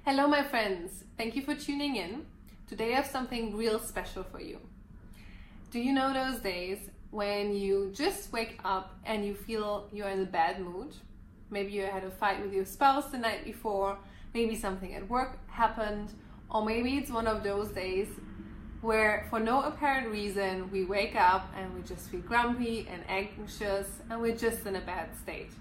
Hello my friends, thank you for tuning in. Today I have something real special for you. Do you know those days when you just wake up and you feel you're in a bad mood? Maybe you had a fight with your spouse the night before, maybe something at work happened, or maybe it's one of those days where for no apparent reason we wake up and we just feel grumpy and anxious and we're just in a bad state.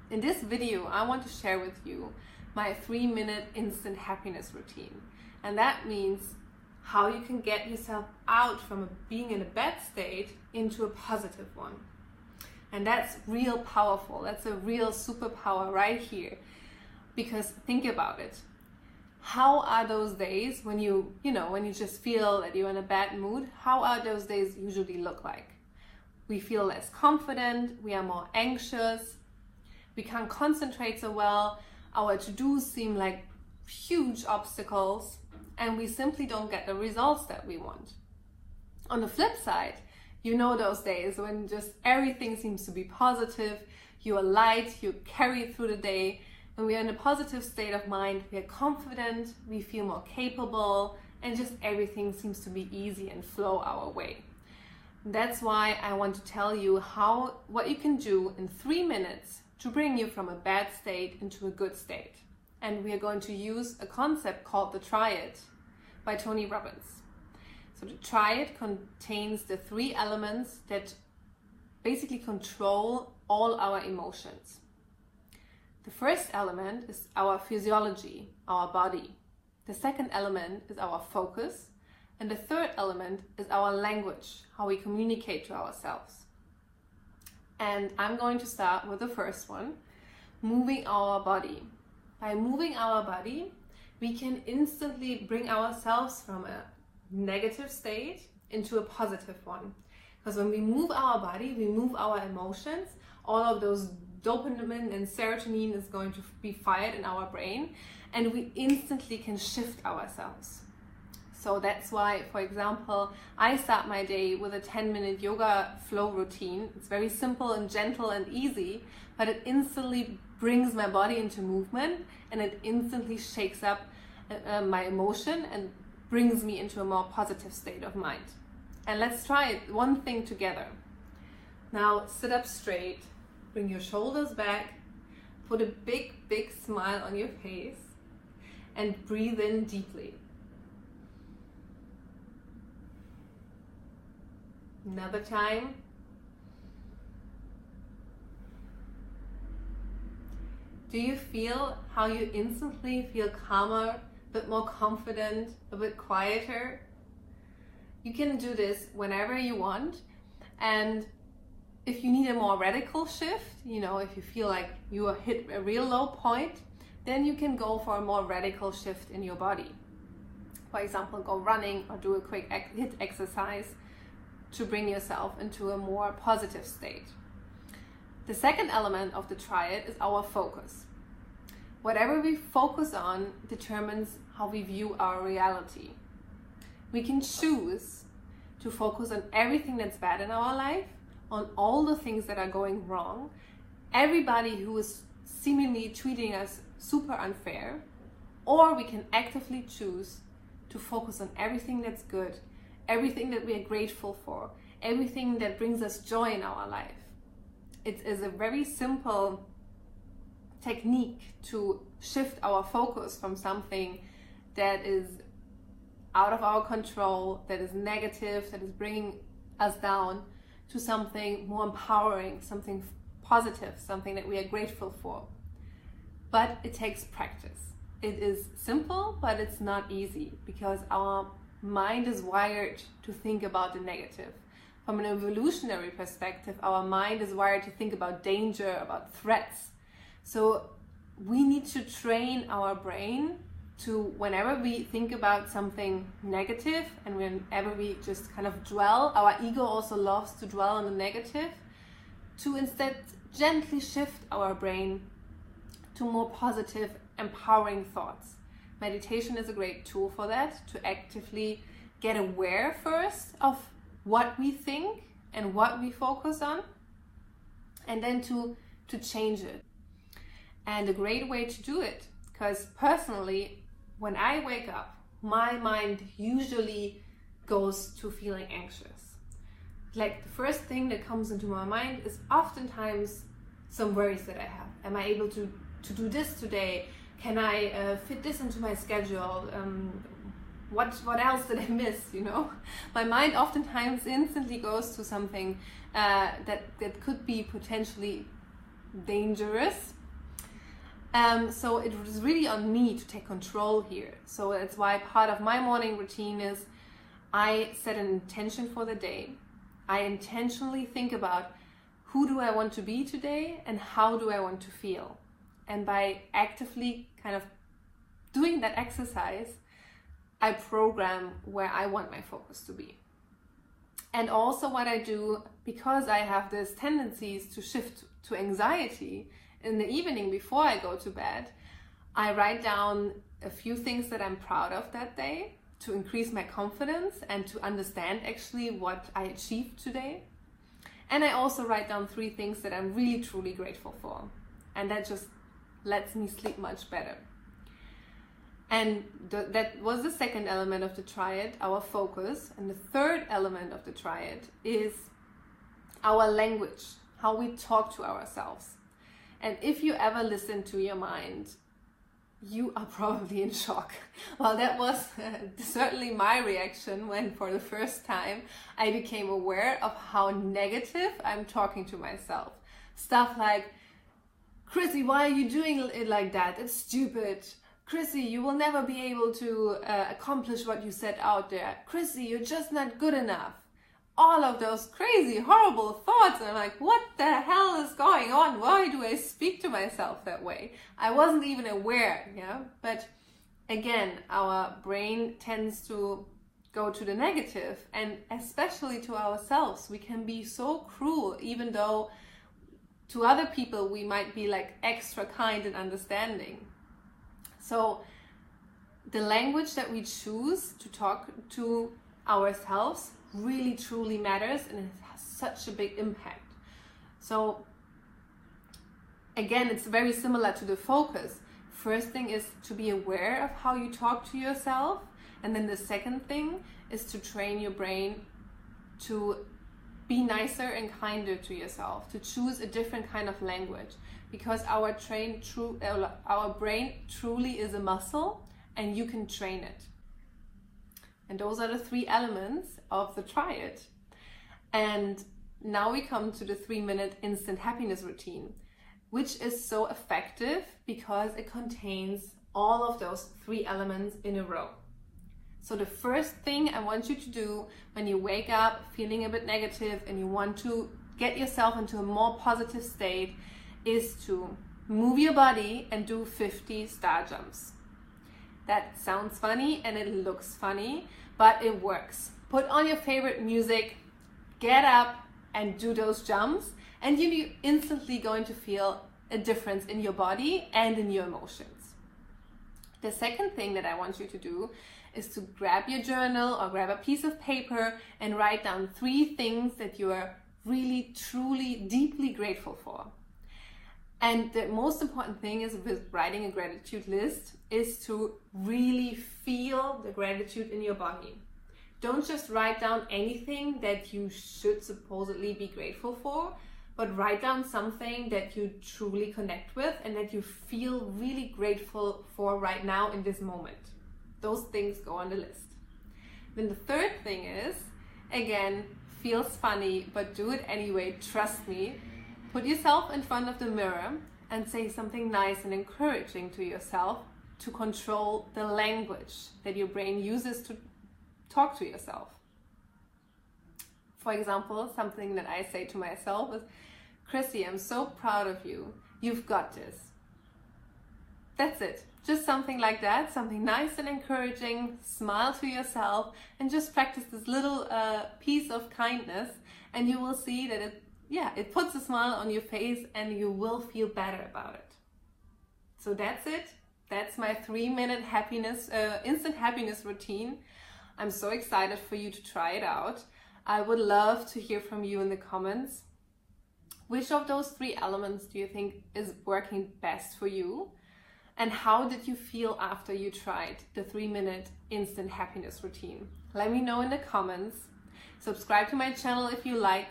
In this video I want to share with you my 3-minute instant happiness routine, and that means how you can get yourself out from being in a bad state into a positive one. And that's real powerful. That's a real superpower right here, because think about it. How are those days when you just feel that you're in a bad mood? How are those days usually look like? We feel less confident, we are more anxious, we can't concentrate so well, our to-dos seem like huge obstacles, and we simply don't get the results that we want. On the flip side, you know those days when just everything seems to be positive, you are light, you carry through the day, and we are in a positive state of mind, we are confident, we feel more capable, and just everything seems to be easy and flow our way. That's why I want to tell you what you can do in 3 minutes to bring you from a bad state into a good state. And we are going to use a concept called the Triad by Tony Robbins. So the Triad contains the 3 elements that basically control all our emotions. The first element is our physiology, our body. The second element is our focus. And the third element is our language, how we communicate to ourselves. And I'm going to start with the first one, moving our body. By moving our body, we can instantly bring ourselves from a negative state into a positive one. Because when we move our body, we move our emotions, all of those dopamine and serotonin is going to be fired in our brain, and we instantly can shift ourselves. So that's why, for example, I start my day with a 10-minute yoga flow routine. It's very simple and gentle and easy, but it instantly brings my body into movement, and it instantly shakes up my emotion and brings me into a more positive state of mind. And let's try it, one thing together. Now sit up straight, bring your shoulders back, put a big smile on your face, and breathe in deeply. Another time. Do you feel how you instantly feel calmer, a bit more confident, a bit quieter? You can do this whenever you want, and if you need a more radical shift, if you feel like you hit a real low point, then you can go for a more radical shift in your body. For example, go running or do a quick HIIT exercise to bring yourself into a more positive state. The second element of the Triad is our focus. Whatever we focus on determines how we view our reality. We can choose to focus on everything that's bad in our life, on all the things that are going wrong, everybody who is seemingly treating us super unfair, or we can actively choose to focus on everything that's good, everything that we are grateful for, everything that brings us joy in our life. It is a very simple technique to shift our focus from something that is out of our control, that is negative, that is bringing us down, to something more empowering, something positive, something that we are grateful for. But it takes practice. It is simple, but it's not easy, because our mind is wired to think about the negative. From an evolutionary perspective, our mind is wired to think about danger, about threats. So we need to train our brain to, whenever we think about something negative and whenever we just kind of dwell, our ego also loves to dwell on the negative, to instead gently shift our brain to more positive, empowering thoughts. Meditation is a great tool for that, to actively get aware first of what we think and what we focus on, and then to change it. And a great way to do it because personally, when I wake up, my mind usually goes to feeling anxious. Like the first thing that comes into my mind is oftentimes some worries that I have. Am I able to do this today? Can I fit this into my schedule? What else did I miss? My mind oftentimes instantly goes to something that could be potentially dangerous. So it was really on me to take control here. So that's why part of my morning routine is I set an intention for the day. I intentionally think about who do I want to be today and how do I want to feel. And by actively kind of doing that exercise, I program where I want my focus to be. And also what I do, because I have these tendencies to shift to anxiety in the evening before I go to bed, I write down a few things that I'm proud of that day to increase my confidence and to understand actually what I achieved today. And I also write down 3 things that I'm really truly grateful for. And that just lets me sleep much better. And that was the second element of the triad, our focus. And the third element of the triad is our language, how we talk to ourselves. And if you ever listen to your mind, you are probably in shock. Well, that was certainly my reaction when for the first time I became aware of how negative I'm talking to myself. Stuff like, Chrissy, why are you doing it like that? It's stupid. Chrissy, you will never be able to accomplish what you set out there. Chrissy, you're just not good enough. All of those crazy, horrible thoughts. And I'm like, what the hell is going on? Why do I speak to myself that way? I wasn't even aware, But again, our brain tends to go to the negative, and especially to ourselves. We can be so cruel, even though to other people we might be like extra kind and understanding. So the language that we choose to talk to ourselves really truly matters, and it has such a big impact. So again, it's very similar to the focus. First thing is to be aware of how you talk to yourself, and then the second thing is to train your brain to be nicer and kinder to yourself, to choose a different kind of language, because our brain truly is a muscle and you can train it. And those are the 3 elements of the triad. And now we come to the 3-minute instant happiness routine, which is so effective because it contains all of those 3 elements in a row. So the first thing I want you to do when you wake up feeling a bit negative and you want to get yourself into a more positive state is to move your body and do 50 star jumps. That sounds funny and it looks funny, but it works. Put on your favorite music, get up and do those jumps, and you're instantly going to feel a difference in your body and in your emotions. The second thing that I want you to do is to grab your journal or grab a piece of paper and write down 3 things that you are really, truly, deeply grateful for. And the most important thing is with writing a gratitude list is to really feel the gratitude in your body. Don't just write down anything that you should supposedly be grateful for, but write down something that you truly connect with and that you feel really grateful for right now in this moment. Those things go on the list. Then the third thing is, again, feels funny, but do it anyway, trust me. Put yourself in front of the mirror and say something nice and encouraging to yourself to control the language that your brain uses to talk to yourself. For example, something that I say to myself is, Chrissy, I'm so proud of you. You've got this. That's it. Just something like that, something nice and encouraging. Smile to yourself and just practice this little piece of kindness, and you will see that it puts a smile on your face and you will feel better about it. So that's it. That's my 3-minute instant happiness routine. I'm so excited for you to try it out. I would love to hear from you in the comments. Which of those 3 elements do you think is working best for you? And how did you feel after you tried the 3-minute instant happiness routine? Let me know in the comments. Subscribe to my channel if you like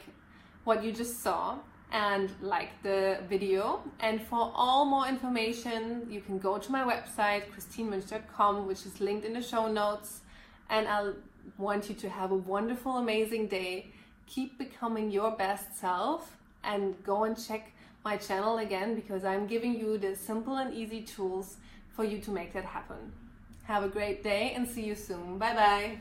what you just saw and like the video. And for all more information, you can go to my website, christinemünch.com, which is linked in the show notes. And I want you to have a wonderful, amazing day. Keep becoming your best self, and go and check my channel again, because I'm giving you the simple and easy tools for you to make that happen. Have a great day and see you soon. Bye bye.